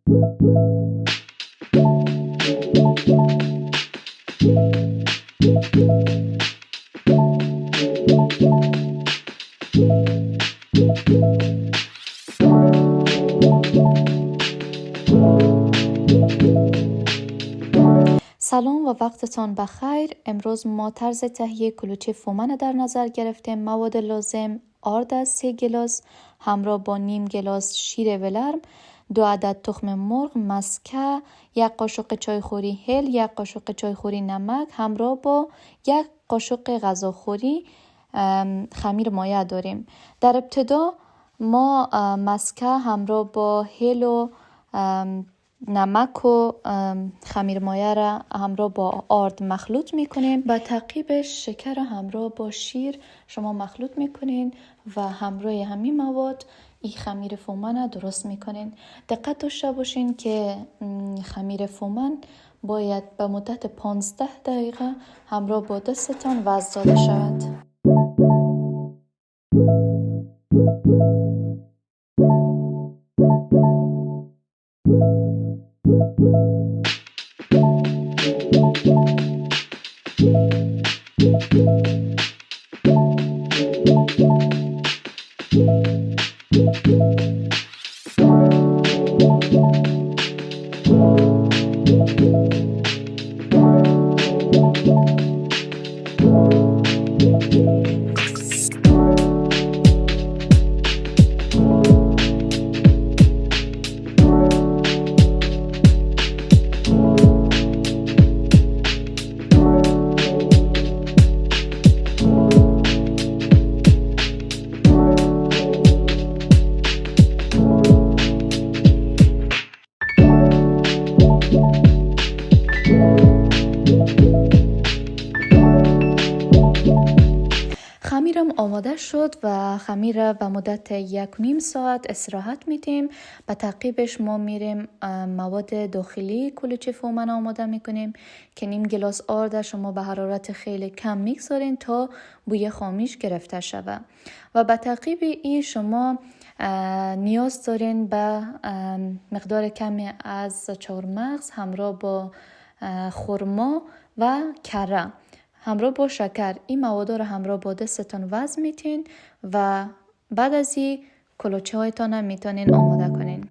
سلام و وقتتان بخیر. امروز ما طرز تهیه کلوچه فومن در نظر گرفتیم. مواد لازم: آرد 3 گیلاس همراه با نیم گیلاس شیر ولرم، 2 عدد تخم مرغ، مسکه، 1 قاشق چایخوری هل، 1 قاشق چایخوری نمک همراه با 1 قاشق غذاخوری خمیر مایع داریم. در ابتدا ما مسکه همراه با هل و نمک و خمیر مایع را همراه با آرد مخلوط میکنیم. با تعقیبش شکر همراه با شیر شما مخلوط میکنین و همراه همین مواد این خمیر فومن درست میکنین. دقت داشته باشین که خمیر فومن باید به مدت 15 دقیقه همراه با دستتان وزن داده شود. خمیرم آماده شد و خمیر را به مدت 1.5 ساعت استراحت میدیم. به تعقیبش ما میریم مواد داخلی کلوچه فومن آماده میکنیم که نیم گلاس آرد شما به حرارت خیلی کم میگذارین تا بوی خامیش گرفته شود و به تعقیب این شما نیاز دارین به مقدار کمی از چهارمغز همراه با خرما و کره همراه با شکر. این مواد را همراه با دستتان وزن میتین و بعد از این کلوچه هایتان میتونین آماده کنین.